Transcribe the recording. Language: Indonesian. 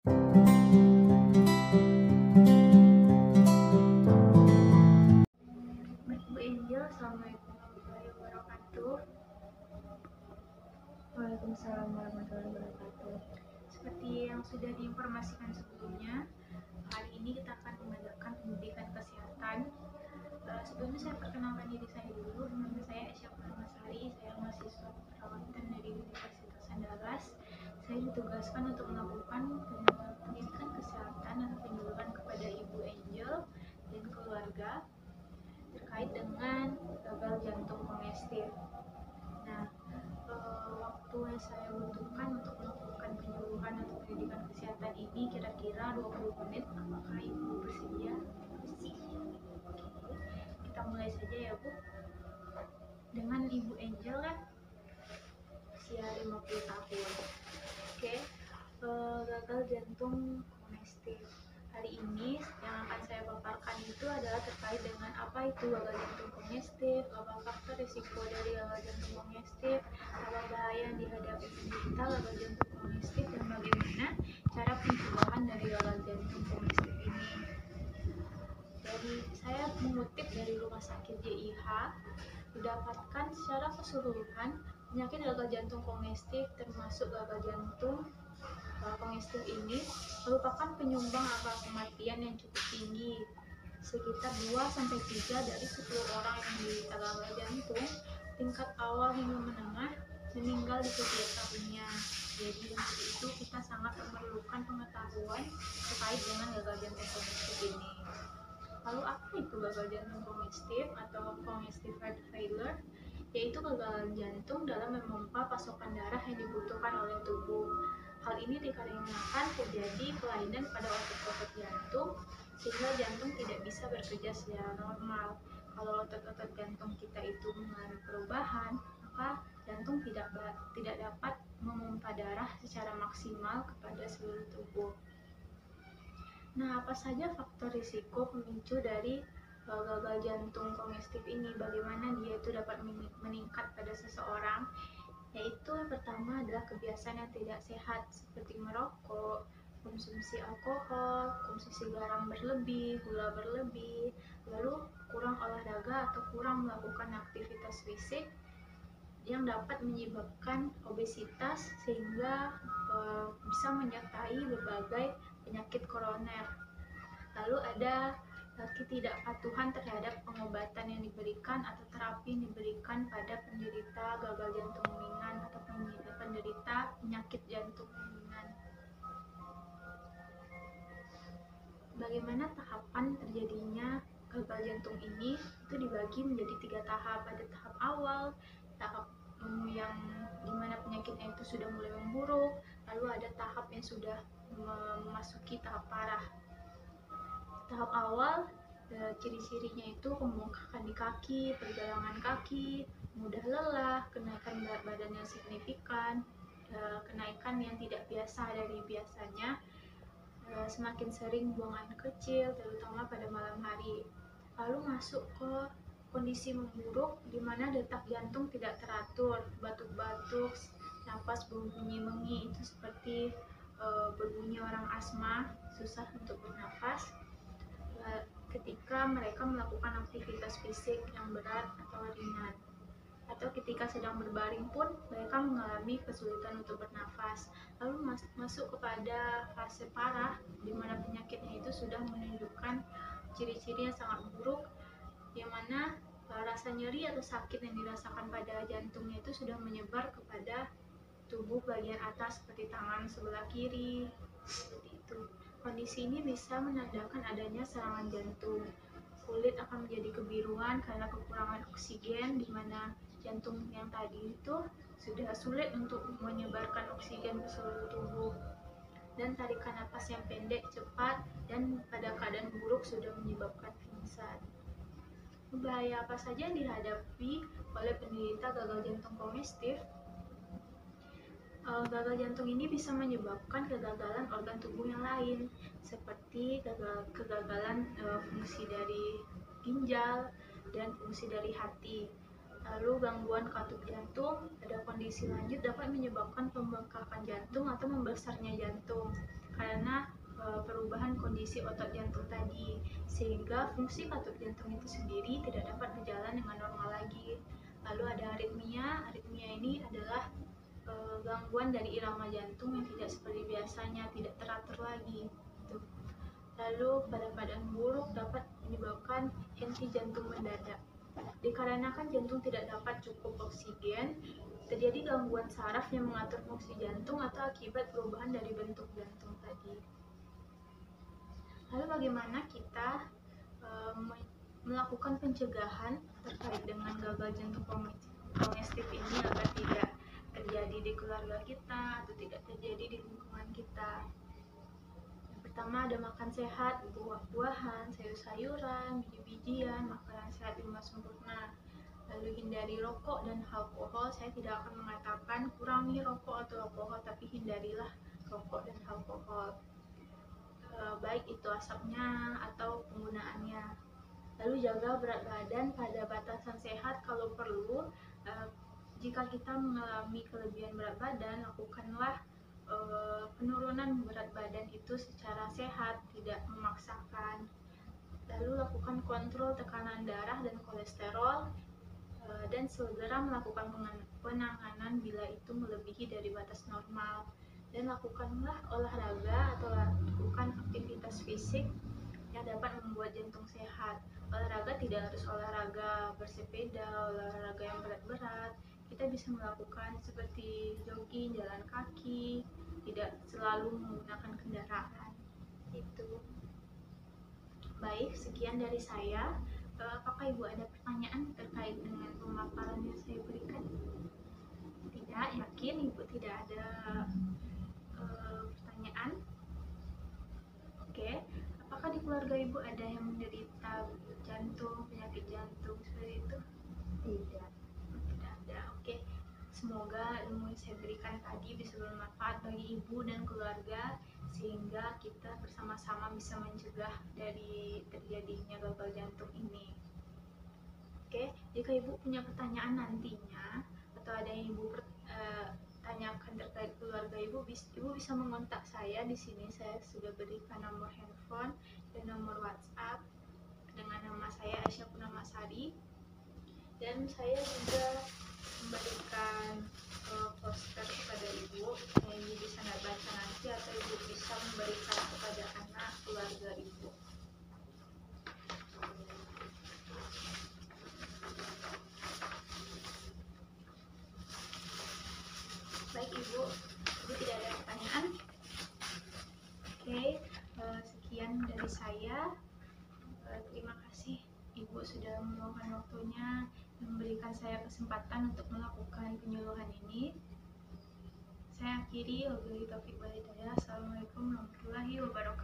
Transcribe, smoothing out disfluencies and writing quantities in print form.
Bu Angel, Assalamualaikum warahmatullahi wabarakatuh. Waalaikumsalam warahmatullahi wabarakatuh. Seperti yang sudah diinformasikan sebelumnya, hari ini kita akan mengadakan pendidikan kesehatan. Sebelumnya saya perkenalkan diri saya dulu. Nama saya Aisyah Purnamasari, saya mahasiswa keperawatan dari Universitas Andalas. Saya ditugaskan untuk melakukan pendidikan kesehatan atau penyuluhan kepada Ibu Angel dan keluarga terkait dengan gagal jantung kongestif. Nah, waktu yang saya butuhkan untuk melakukan penyuluhan atau pendidikan kesehatan ini kira-kira 20 menit. Apakah Ibu bersedia? Oke, kita mulai saja ya Bu. Dengan Ibu Angel kan usia 50 tahun. Oke, gagal jantung kongestif. Hari ini yang akan saya paparkan itu adalah terkait dengan apa itu gagal jantung kongestif, apa faktor risiko dari gagal jantung kongestif, apa bahaya yang dihadapi penderita gagal jantung kongestif, dan bagaimana cara pencegahan dari gagal jantung kongestif ini. Jadi saya mengutip dari Rumah Sakit JIH, didapatkan secara keseluruhan penyakit gagal jantung kongestif termasuk gagal jantung kongestif ini merupakan penyumbang angka kematian yang cukup tinggi, sekitar 2-3 dari 10 orang yang menderita gagal jantung tingkat awal hingga menengah meninggal di setiap tahunnya. Jadi untuk itu kita sangat memerlukan pengetahuan terkait dengan gagal jantung kongestif ini. Lalu apa itu gagal jantung kongestif atau congestive heart failure? Yaitu kegagalan jantung dalam memompa pasokan darah yang dibutuhkan oleh tubuh. Hal ini dikarenakan terjadi kelainan pada otot-otot jantung sehingga jantung tidak bisa bekerja secara normal. Kalau otot-otot jantung kita itu mengalami perubahan, maka jantung tidak dapat memompa darah secara maksimal kepada seluruh tubuh. Nah, apa saja faktor risiko pemicu dari gagal jantung kongestif ini? Bagaimana dia itu dapat meningkat pada seseorang? Yaitu yang pertama adalah kebiasaan yang tidak sehat seperti merokok, konsumsi alkohol, konsumsi garam berlebih, gula berlebih, lalu kurang olahraga atau kurang melakukan aktivitas fisik yang dapat menyebabkan obesitas sehingga bisa menyertai berbagai penyakit koroner. Lalu ada ketidakpatuhan terhadap pengobatan yang diberikan atau terapi yang diberikan pada penderita gagal jantung ringan atau penderita penyakit jantung ringan. Bagaimana tahapan terjadinya gagal jantung ini? Itu dibagi menjadi 3 tahap. Ada tahap awal, tahap yang dimana penyakitnya itu sudah mulai memburuk, lalu ada tahap yang sudah memasuki tahap parah. Tahap awal, ciri-cirinya itu pembengkakan di kaki, pergelangan kaki, mudah lelah, kenaikan berat badan yang signifikan, kenaikan yang tidak biasa dari biasanya, semakin sering buang air kecil, terutama pada malam hari. Lalu masuk ke kondisi memburuk, di mana detak jantung tidak teratur, batuk-batuk, napas berbunyi-bunyi, itu seperti berbunyi orang asma, susah untuk bernafas ketika mereka melakukan aktivitas fisik yang berat atau ringan, atau ketika sedang berbaring pun mereka mengalami kesulitan untuk bernafas. Lalu masuk kepada fase parah, di mana penyakitnya itu sudah menunjukkan ciri-ciri yang sangat buruk, yang mana rasa nyeri atau sakit yang dirasakan pada jantungnya itu sudah menyebar kepada tubuh bagian atas seperti tangan sebelah kiri, seperti itu. Kondisi ini bisa menandakan adanya serangan jantung. Kulit akan menjadi kebiruan karena kekurangan oksigen, di mana jantung yang tadi itu sudah sulit untuk menyebarkan oksigen ke seluruh tubuh. Dan tarikan napas yang pendek, cepat, dan pada keadaan buruk sudah menyebabkan pingsan. Bahaya apa saja yang dihadapi oleh penderita gagal jantung kongestif? Gagal jantung ini bisa menyebabkan kegagalan organ tubuh yang lain, seperti kegagalan fungsi dari ginjal dan fungsi dari hati. Lalu gangguan katup jantung, pada kondisi lanjut dapat menyebabkan pembengkakan jantung atau membesarnya jantung, karena kondisi otot jantung tadi, sehingga fungsi katup jantung itu sendiri tidak dapat berjalan dengan normal lagi. Lalu ada aritmia. Aritmia ini adalah gangguan dari irama jantung yang tidak seperti biasanya, tidak teratur lagi. Gitu. Lalu pada keadaan buruk dapat menyebabkan henti jantung mendadak. Dikarenakan jantung tidak dapat cukup oksigen, terjadi gangguan saraf yang mengatur fungsi jantung atau akibat perubahan dari bentuk jantung tadi. Lalu bagaimana kita melakukan pencegahan terkait dengan gagal jantung kongestif ini agar tidak terjadi di keluarga kita atau tidak terjadi di lingkungan kita? Yang pertama ada makan sehat, buah-buahan, sayur-sayuran, biji-bijian, makanan sehat 5 sempurna. Lalu hindari rokok dan alkohol. Saya tidak akan mengatakan kurangi rokok atau alkohol, tapi hindarilah rokok dan alkohol, baik itu asapnya atau penggunaannya. Lalu jaga berat badan pada batasan sehat. Kalau perlu, jika kita mengalami kelebihan berat badan, lakukanlah penurunan berat badan itu secara sehat, tidak memaksakan. Lalu lakukan kontrol tekanan darah dan kolesterol, dan segera melakukan penanganan bila itu melebihi dari batas normal. Dan lakukanlah olahraga atau lakukan aktivitas fisik yang dapat membuat jantung sehat. Olahraga tidak harus olahraga bersepeda, olahraga yang berat-berat. Kita bisa melakukan seperti jogging, jalan kaki, tidak selalu menggunakan kendaraan. Itu. Baik, sekian dari saya. Apakah Ibu ada pertanyaan terkait dengan pemaparan yang saya berikan? Tidak, yakin Ibu tidak ada pertanyaan? Oke. Apakah di keluarga Ibu ada yang menderita jantung, penyakit jantung seperti itu? Tidak. Tidak ada. Oke. Semoga ilmu yang saya berikan tadi bisa bermanfaat bagi Ibu dan keluarga, sehingga kita bersama-sama bisa mencegah dari terjadinya gagal jantung ini. Oke, jika Ibu punya pertanyaan nantinya atau ada yang Ibu tanyakan terkait keluarga Ibu bisa mengontak saya. Di sini saya sudah berikan nomor handphone dan nomor WhatsApp dengan nama saya Aisyah Purnamasari, dan saya juga memberikan poster kepada Ibu yang Ibu bisa baca nanti, atau Ibu bisa memberikan kepada anak keluarga Ibu. Baik Ibu tidak ada pertanyaan? Oke, sekian dari saya. Terima kasih Ibu sudah meluangkan waktunya memberikan saya kesempatan untuk melakukan penyuluhan ini. Saya akhiri, wabillahi taufiq wal hidayah. Assalamualaikum warahmatullahi wabarakatuh.